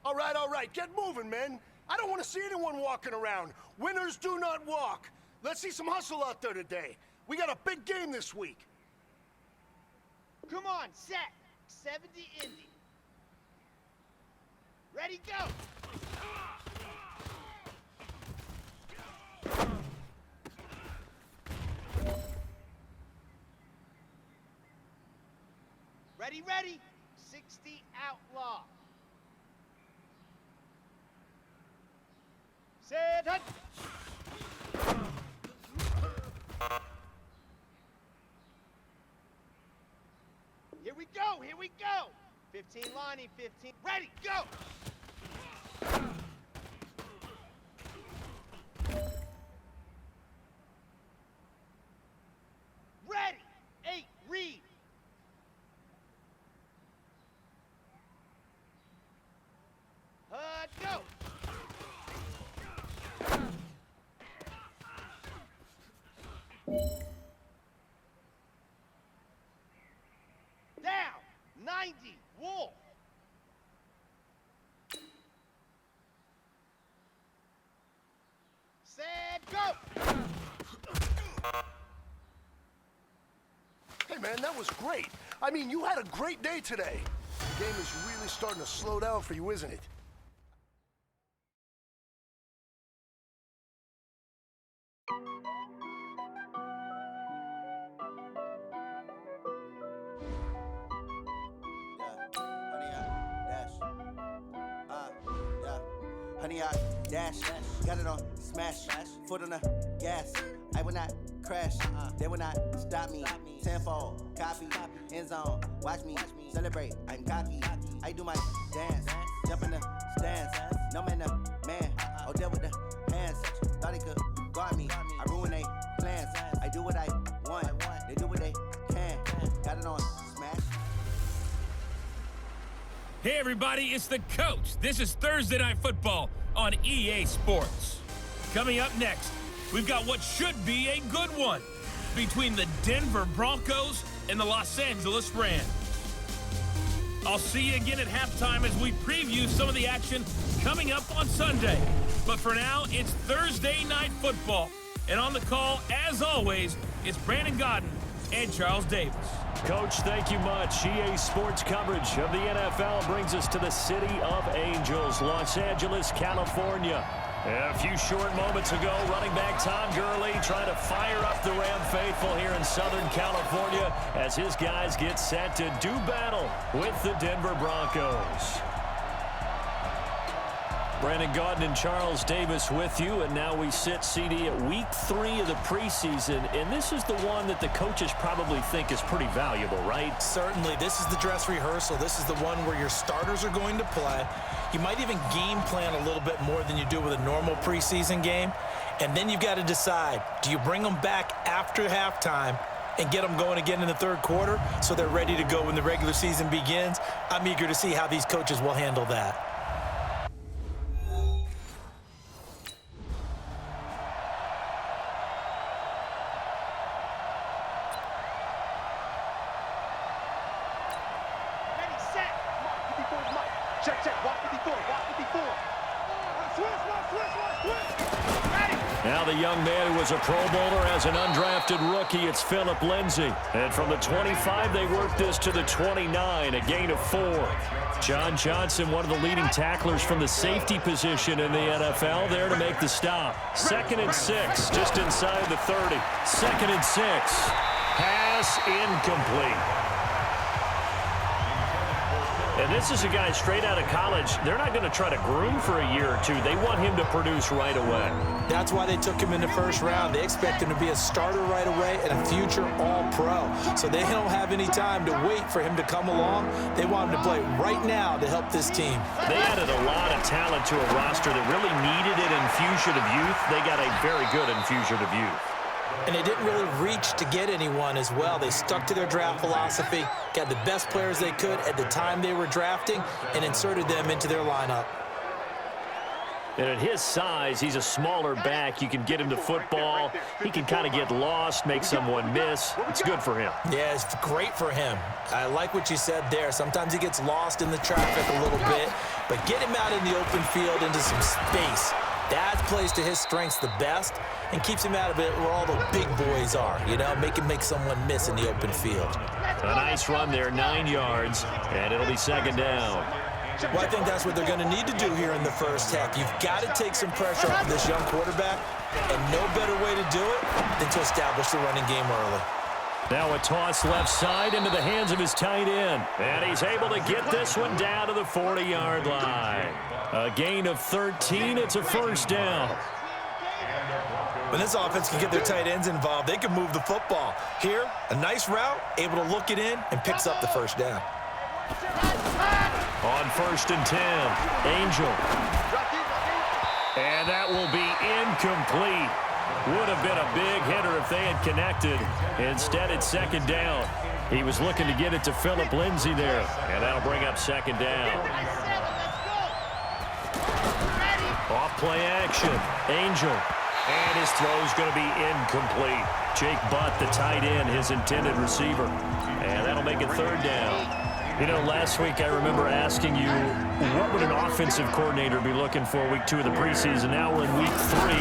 All right, get moving, men. I don't want to see anyone walking around. Winners do not walk. Let's see some hustle out there today. We got a big game this week. Come on, set. 70 Indy. Ready, go. Ready. 60 outlaw. Set, hut. Here we go. 15 lining, 15. Ready, go. Ready, 8, read. Go. Down, 90, Wolf. Set, go. Hey, man, that was great. I mean, you had a great day today. The game is really starting to slow down for you, isn't it? Honey, I dash, got it on smash, foot on the gas. I will not crash, they will not stop me. Tenfold, copy, end zone, watch me celebrate. I'm cocky, I do my dance, jump in the stands. No man, the man, oh, there with the hands. Thought he could guard me, I ruin they plans. I do what I want, they do what they can. Got it on smash. Hey everybody, it's the coach. This is Thursday Night Football on EA Sports. Coming up next, we've got what should be a good one between the Denver Broncos and the Los Angeles Rams. I'll see you again at halftime as we preview some of the action coming up on Sunday. But for now, it's Thursday Night Football. And on the call, as always, it's Brandon Godden and Charles Davis. Coach, thank you much. EA Sports coverage of the NFL brings us to the City of Angels, Los Angeles, California. A few short moments ago, running back Tom Gurley trying to fire up the Ram faithful here in Southern California as his guys get set to do battle with the Denver Broncos. Brandon Gaudin and Charles Davis with you, and now we sit, CD, at week 3 of the preseason, and this is the one that the coaches probably think is pretty valuable, right? Certainly. This is the dress rehearsal. This is the one where your starters are going to play. You might even game plan a little bit more than you do with a normal preseason game, and then you've got to decide, do you bring them back after halftime and get them going again in the third quarter so they're ready to go when the regular season begins? I'm eager to see how these coaches will handle that. Now the young man who was a Pro Bowler as an undrafted rookie, it's Phillip Lindsay. And from the 25, they work this to the 29, a gain of 4. John Johnson, one of the leading tacklers from the safety position in the NFL, there to make the stop. 2nd and 6, just inside the 30. 2nd and 6. Pass incomplete. And this is a guy straight out of college. They're not going to try to groom for a year or two. They want him to produce right away. That's why they took him in the first round. They expect him to be a starter right away and a future All-Pro. So they don't have any time to wait for him to come along. They want him to play right now to help this team. They added a lot of talent to a roster that really needed an infusion of youth. They got a very good infusion of youth. And they didn't really reach to get anyone as well. They stuck to their draft philosophy, got the best players they could at the time they were drafting, and inserted them into their lineup. And at his size, he's a smaller back. You can get him to football. He can kind of get lost, make someone miss. It's good for him. Yeah, it's great for him. I like what you said there. Sometimes he gets lost in the traffic a little bit, but get him out in the open field into some space. That plays to his strengths the best and keeps him out of it where all the big boys are, you know, make someone miss in the open field. A nice run there, 9 yards, and it'll be second down. Well, I think that's what they're going to need to do here in the first half. You've got to take some pressure off of this young quarterback, and no better way to do it than to establish the running game early. Now a toss left side into the hands of his tight end. And he's able to get this one down to the 40-yard line. A gain of 13. It's a first down. When this offense can get their tight ends involved, they can move the football. Here, a nice route, able to look it in, and picks up the first down. On 1st and 10, Angel. And that will be incomplete. Would have been a big hitter if they had connected. Instead, it's second down. He was looking to get it to Philip Lindsay there, and that'll bring up second down. Off play action, Angel. And his throw's going to be incomplete. Jake Butt, the tight end, his intended receiver. And that'll make it third down. You know, last week I remember asking you, what would an offensive coordinator be looking for week 2 of the preseason? Now we're in week 3.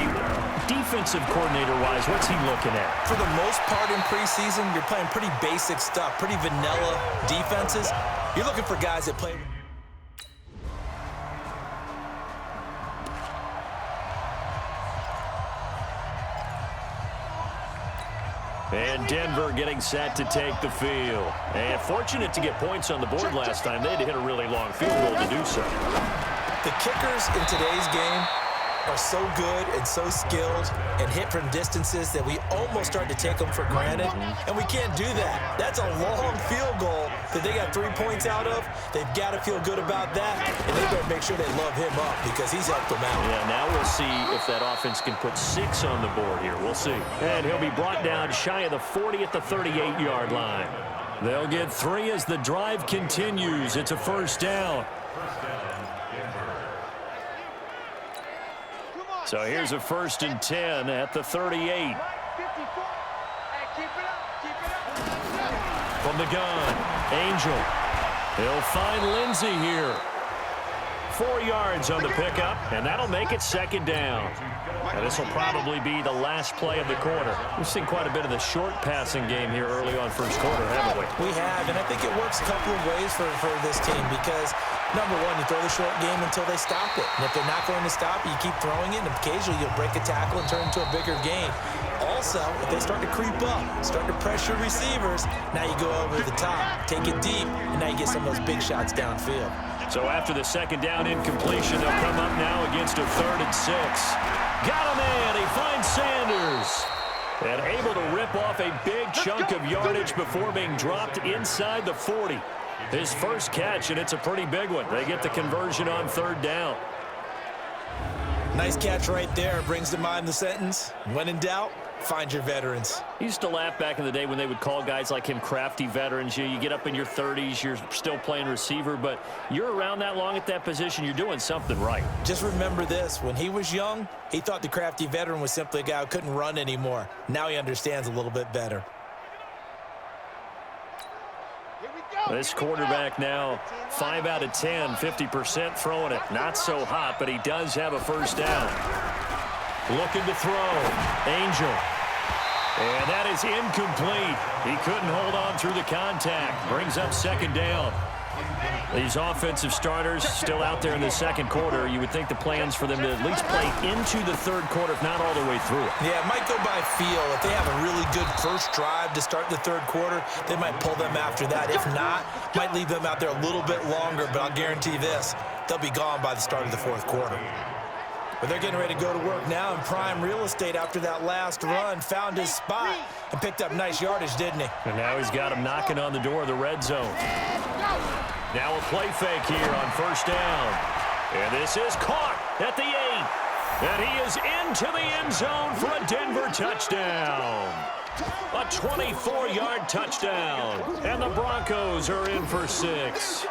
Defensive coordinator-wise, what's he looking at? For the most part in preseason, you're playing pretty basic stuff, pretty vanilla defenses. You're looking for guys that play... And Denver getting set to take the field. And fortunate to get points on the board last time. They had to hit a really long field goal to do so. The kickers in today's game are so good and so skilled and hit from distances that we almost start to take them for granted, and we can't do that. That's a long field goal that they got 3 points out of. They've got to feel good about that, and they better make sure they love him up because he's helped them out. Yeah, now we'll see if that offense can put 6 on the board here. We'll see. And he'll be brought down shy of the 40 at the 38-yard line. They'll get 3 as the drive continues. It's a first down. So here's a 1st and 10 at the 38. From the gun, Angel. He'll find Lindsay here. 4 yards on the pickup, and that'll make it second down. And this will probably be the last play of the quarter. We've seen quite a bit of the short passing game here early on first quarter, haven't we? We have, and I think it works a couple of ways for this team because, number one, you throw the short game until they stop it. And if they're not going to stop it, you keep throwing it, and occasionally you'll break a tackle and turn it into a bigger gain. Also, if they start to creep up, start to pressure receivers, now you go over the top, take it deep, and now you get some of those big shots downfield. So after the second down incompletion, they'll come up now against a 3rd and 6. Got a man. He finds Sanders. And able to rip off a big chunk of yardage before being dropped inside the 40. His first catch, and it's a pretty big one. They get the conversion on 3rd down. Nice catch right there. Brings to mind the sentence, when in doubt, find your veterans. I used to laugh back in the day when they would call guys like him crafty veterans. You get up in your 30s, you're still playing receiver, but you're around that long at that position, you're doing something right. Just remember this. When he was young, he thought the crafty veteran was simply a guy who couldn't run anymore. Now he understands a little bit better. This quarterback now 5 out of 10, 50% throwing it. Not so hot, but he does have a first down. Looking to throw. Angel. And that is incomplete. He couldn't hold on through the contact. Brings up second down. These offensive starters still out there in the second quarter. You would think the plans for them to at least play into the third quarter, if not all the way through it. Yeah, it might go by feel. If they have a really good first drive to start the third quarter, they might pull them after that. If not, might leave them out there a little bit longer, but I'll guarantee this, they'll be gone by the start of the fourth quarter. But they're getting ready to go to work now in prime real estate after that last run. Found his spot and picked up nice yardage, didn't he? And now he's got him knocking on the door of the red zone. Now a play fake here on first down. And this is caught at the 8. And he is into the end zone for a Denver touchdown. A 24-yard touchdown. And the Broncos are in for 6.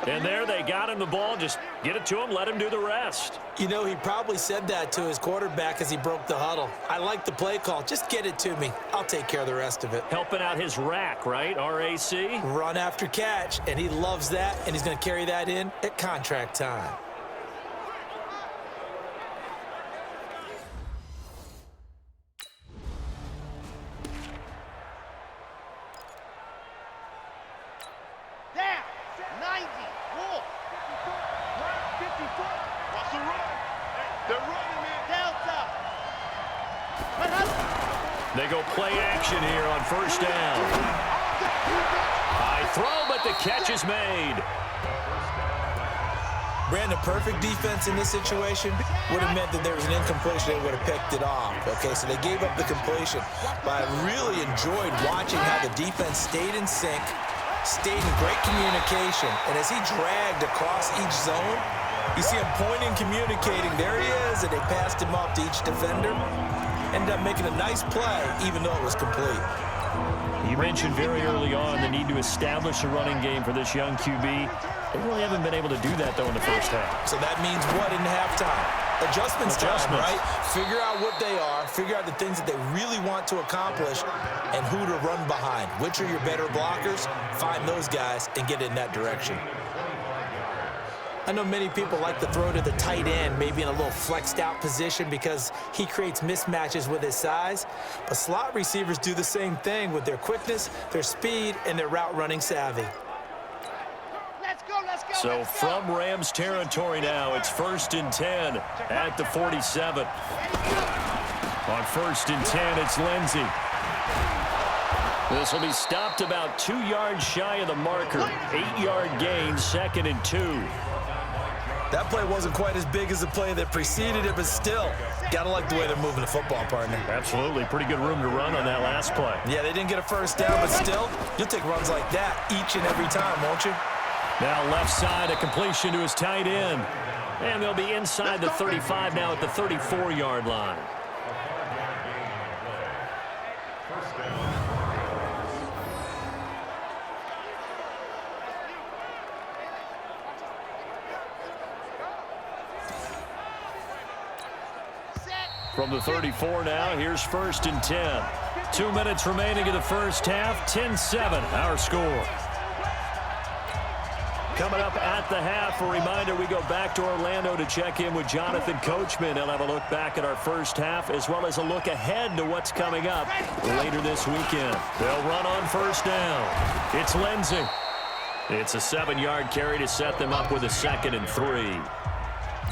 And there they got him the ball. Just get it to him, let him do the rest. You know, he probably said that to his quarterback as he broke the huddle. I like the play call. Just get it to me. I'll take care of the rest of it. Helping out his rack, right? RAC? Run after catch, and he loves that, and he's going to carry that in at contract time. They go play action here on first down. High throw, but the catch is made. Brandon, perfect defense in this situation would have meant that there was an incompletion. They would have picked it off. Okay, so they gave up the completion. But I really enjoyed watching how the defense stayed in sync, stayed in great communication. And as he dragged across each zone, you see him pointing, communicating. There he is, and they passed him off to each defender. Ended up making a nice play, even though it was complete. You mentioned very early on the need to establish a running game for this young QB. They really haven't been able to do that, though, in the first half. So that means what in halftime? Adjustments time, right? Figure out what they are, figure out the things that they really want to accomplish, and who to run behind. Which are your better blockers? Find those guys and get in that direction. I know many people like to throw to the tight end, maybe in a little flexed out position because he creates mismatches with his size. But slot receivers do the same thing with their quickness, their speed, and their route running savvy. So from Rams territory now, it's 1st and 10 at the 47. On 1st and 10, it's Lindsey. This will be stopped about 2 yards shy of the marker. 8-yard gain, 2nd and 2. That play wasn't quite as big as the play that preceded it, but still, gotta like the way they're moving the football, partner. Absolutely. Pretty good room to run on that last play. Yeah, they didn't get a first down, but still, you'll take runs like that each and every time, won't you? Now left side, a completion to his tight end. And they'll be inside the 35 now at the 34-yard line. From the 34 now, here's 1st and 10. 2 minutes remaining in the first half, 10-7, our score. Coming up at the half, a reminder, we go back to Orlando to check in with Jonathan Coachman. He'll have a look back at our first half, as well as a look ahead to what's coming up later this weekend. They'll run on first down. It's Lindsey. It's a 7-yard carry to set them up with a 2nd and 3.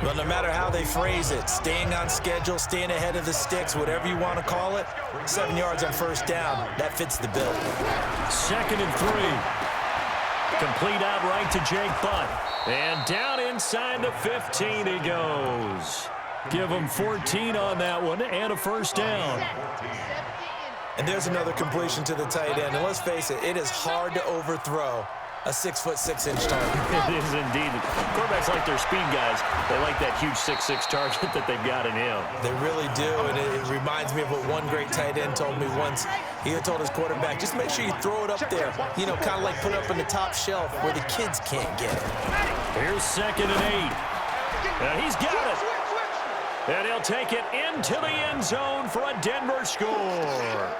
Well, no matter how they phrase it, staying on schedule, staying ahead of the sticks, whatever you want to call it, 7 yards on first down, that fits the bill. 2nd and 3. Complete out right to Jake Butt. And down inside the 15 he goes. Give him 14 on that one and a first down. And there's another completion to the tight end. And let's face it, it is hard to overthrow a 6'6" target. It is indeed. Quarterbacks like their speed guys. They like that huge 6'6" target that they've got in him. They really do, and it reminds me of what one great tight end told me once. He had told his quarterback, just make sure you throw it up there. You know, kind of like put it up on the top shelf where the kids can't get it. Here's 2nd and 8. He's got it. And he'll take it into the end zone for a Denver score.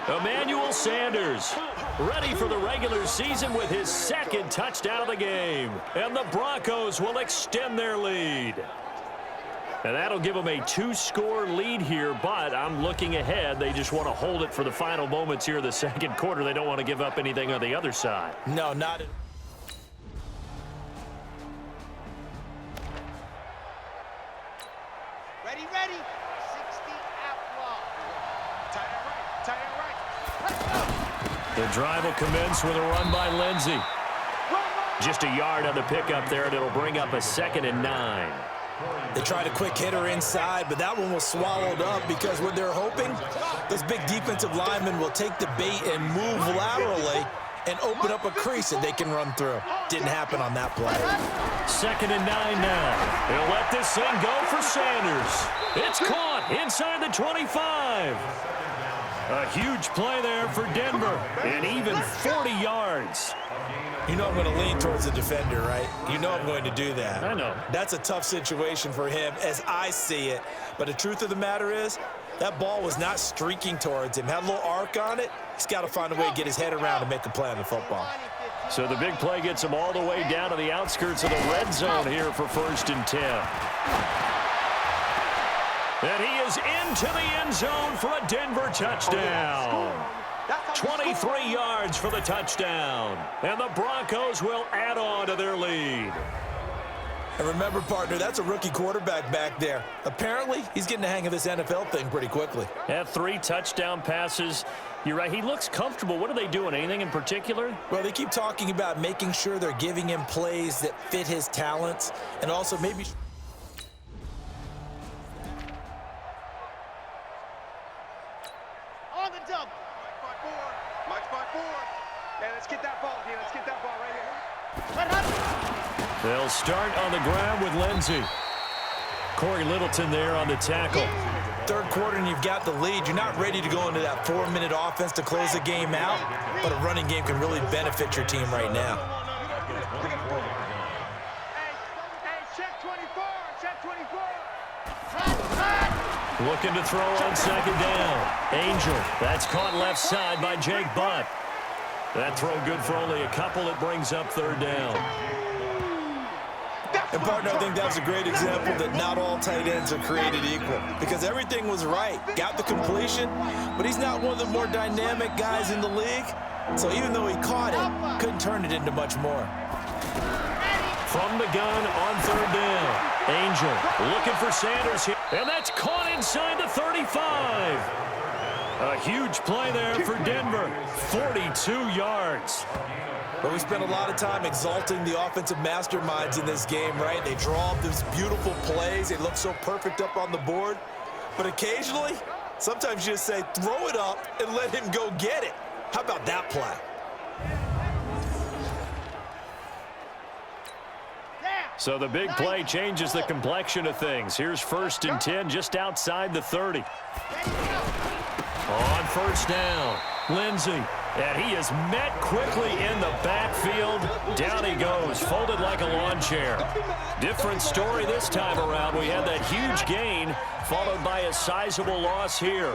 Emmanuel Sanders ready for the regular season with his 2nd touchdown of the game. And the Broncos will extend their lead. And that'll give them a 2-score lead here, but I'm looking ahead. They just want to hold it for the final moments here in the 2nd quarter. They don't want to give up anything on the other side. No, not at all. Ready, ready. 60 outlaw. Tight end right. The drive will commence with a run by Lindsey. Just a yard on the pickup there, and it'll bring up a 2nd and 9. They tried a quick hitter inside, but that one was swallowed up because what they're hoping, those big defensive linemen will take the bait and move laterally and open up a crease that they can run through. Didn't happen on that play. 2nd and 9 now. They'll let this thing go for Sanders. It's caught inside the 25. A huge play there for Denver, and even 40 yards. You know I'm going to lean towards the defender, right? You know I'm going to do that. I know. That's a tough situation for him as I see it. But the truth of the matter is, that ball was not streaking towards him. Had a little arc on it. He's got to find a way to get his head around and make a play on the football. So the big play gets him all the way down to the outskirts of the red zone here for 1st and 10. And he is into the end zone for a Denver touchdown. 23 yards for the touchdown. And the Broncos will add on to their lead. And remember, partner, that's a rookie quarterback back there. Apparently, he's getting the hang of this NFL thing pretty quickly. Had 3 touchdown passes. You're right, he looks comfortable. What are they doing? Anything in particular? Well, they keep talking about making sure they're giving him plays that fit his talents and also maybe... On the dump. Mike 5-4. Hey, let's get that ball here. Let's get that ball right here. They'll start on the ground with Lindsey. Corey Littleton there on the tackle. Third quarter and you've got the lead. You're not ready to go into that 4-minute offense to close the game out, but a running game can really benefit your team right now. Hey, check 24. Check 24. Looking to throw on 2nd down. Angel. That's caught left side by Jake Butt. That throw good for only a couple. It brings up 3rd down. And, partner, I think that was a great example that not all tight ends are created equal because everything was right. Got the completion, but he's not one of the more dynamic guys in the league. So even though he caught it, couldn't turn it into much more. From the gun on 3rd down. Angel looking for Sanders here. And that's caught inside the 35. A huge play there for Denver. 42 yards. But we spent a lot of time exalting the offensive masterminds in this game, right? They draw up these beautiful plays. They look so perfect up on the board. But occasionally, sometimes you just say, throw it up and let him go get it. How about that play? So the big play changes the complexion of things. Here's 1st and 10 just outside the 30. On 1st down, Lindsey. And he is met quickly in the backfield. Down he goes, folded like a lawn chair. Different story this time around. We had that huge gain, followed by a sizable loss here.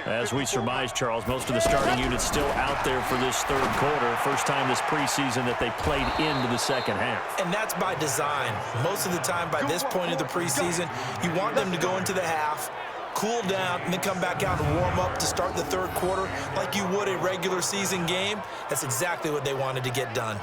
As we surmise, Charles, most of the starting units still out there for this 3rd quarter. First time this preseason that they played into the 2nd half. And that's by design. Most of the time by this point of the preseason, you want them to go into the half, cool down, and then come back out and warm up to start the 3rd quarter like you would a regular season game. That's exactly what they wanted to get done.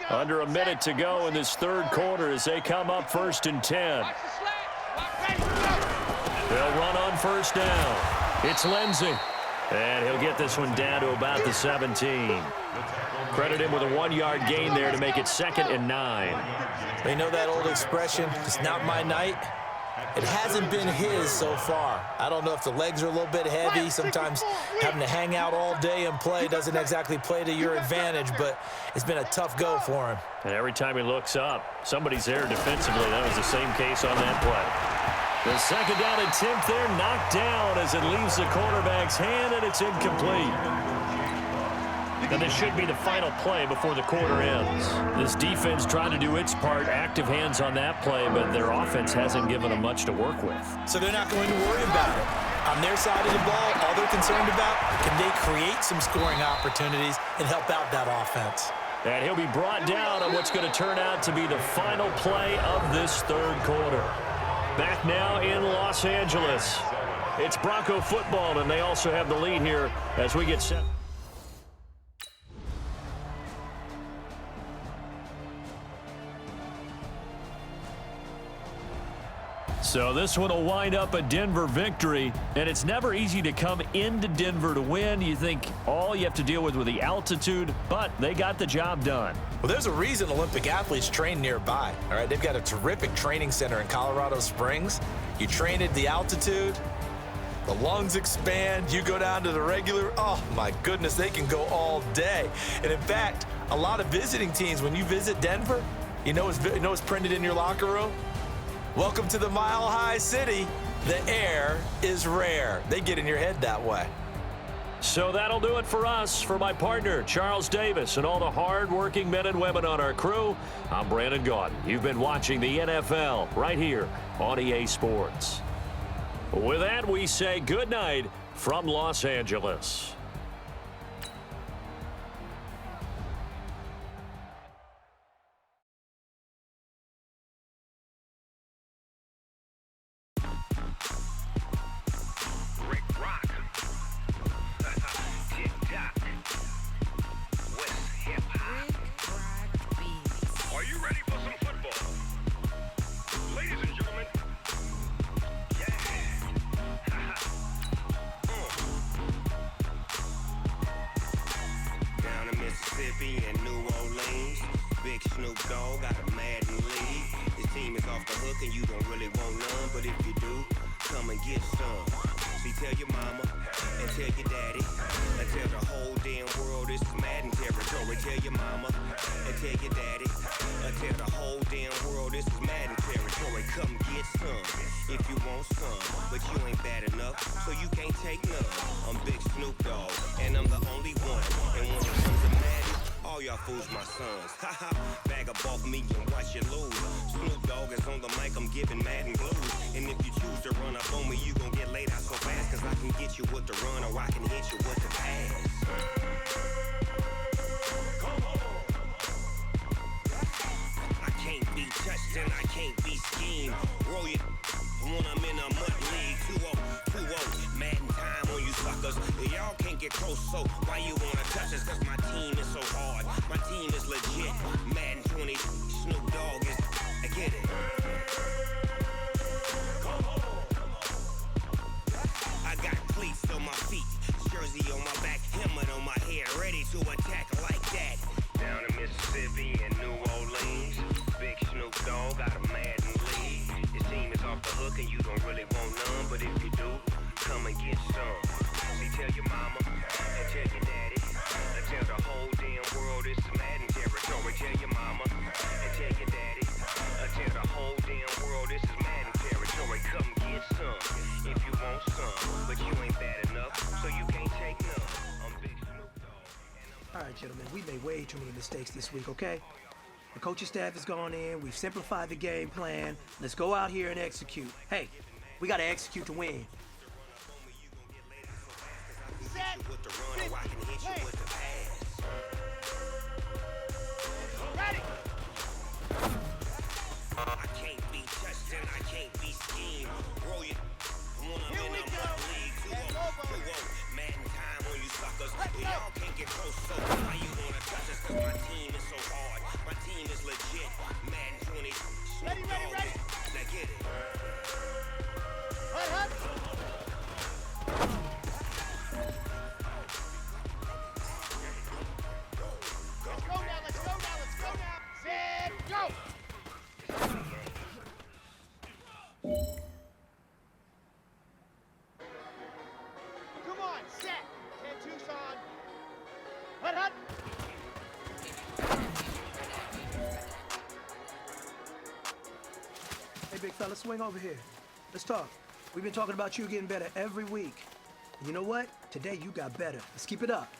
Under a minute to go in this 3rd quarter as they come up 1st and 10. They'll run on 1st down. It's Lindsey. And he'll get this one down to about the 17. Credit him with a 1-yard gain there to make it 2nd and 9. They know that old expression, it's not my night. It hasn't been his so far. I don't know if the legs are a little bit heavy. Sometimes having to hang out all day and play doesn't exactly play to your advantage, but it's been a tough go for him. And every time he looks up, somebody's there defensively. That was the same case on that play. The 2nd down attempt there knocked down as it leaves the quarterback's hand, and it's incomplete. And this should be the final play before the quarter ends. This defense trying to do its part, active hands on that play, but their offense hasn't given them much to work with. So they're not going to worry about it. On their side of the ball, all they're concerned about, can they create some scoring opportunities and help out that offense? And he'll be brought down on what's going to turn out to be the final play of this 3rd quarter. Back now in Los Angeles. It's Bronco football, and they also have the lead here as we get set. So this one will wind up a Denver victory, and it's never easy to come into Denver to win. You think all you have to deal with the altitude, but they got the job done. Well, there's a reason Olympic athletes train nearby, all right? They've got a terrific training center in Colorado Springs. You train at the altitude, The lungs expand. You go down to the regular. Oh, my goodness, they can go all day. And, in fact, a lot of visiting teams, when you visit Denver, you know what's printed in your locker room? Welcome to the Mile High City. The air is rare. They get in your head that way. So that'll do it for us. For my partner, Charles Davis, and all the hard-working men and women on our crew, I'm Brandon Gaudin. You've been watching the NFL right here on EA Sports. With that, we say good night from Los Angeles. Mississippi and New Orleans. Big Snoop Dogg got a Madden league. His team is off the hook and you don't really want none, but if you do, come and get some. See, tell your mama and tell your daddy and tell the whole damn world this is Madden territory. Tell your mama and tell your daddy and tell the whole damn world this is Madden territory. Come get some if you want some, but you ain't bad enough, so you can't take none. I'm Big Snoop Dogg and I'm the only one. And when it comes to Madden, all y'all fools my sons. Haha, bag up off me and watch you lose. Snoop Dogg is on the mic, I'm giving Madden blues. And if you choose to run up on me, you gon' get laid out so fast. Cause I can get you with the run or I can hit you with the pass. Come on. I can't be touched and I can't be schemed. Roll you when I'm in a mud league. 2-0, Madden time on you suckers. Y'all can't get close, so why you wanna touch us? Cause my team is so hard. My team is legit. Madden 20, Snoop Dogg is. I get it. Come on. I got cleats on my feet, jersey on my back, helmet on my head, ready to attack like that. Down in Mississippi and New Orleans, Big Snoop Dogg got a Madden league. His team is off the hook and you don't really want none, but if you do, come and get some. See, tell your mama and tell your daddy and tell the whole damn world this is Madden territory. Tell your mama and tell your daddy and tell the whole damn world this is Madden territory. Come get some if you want some, but you ain't bad enough, so you can't take none. I'm Big Snoop Dogg. All right, gentlemen, we made way too many mistakes this week, okay? The coaching staff has gone in. We've simplified the game plan. Let's go out here and execute. Hey, we got to execute to win. Set, with the run or I can hit you with the pass. ready. I can't be touched and I can't be schemed. Roll you when I'm Here in we a go. mud league. 2-0, Madden time on you suckers. Y'all can't get close, so why you wanna touch us? Cause my team is so hard. My team is legit. Madden 20, Snoop Ready, ready, Dogg. ready. Now get it. Hut, hut. Let's go now. Set, go. Come on, set. 10 Tucson. Hut, hut. Hey, big fella, swing over here. Let's talk. We've been talking about you getting better every week. And you know what? Today you got better. Let's keep it up.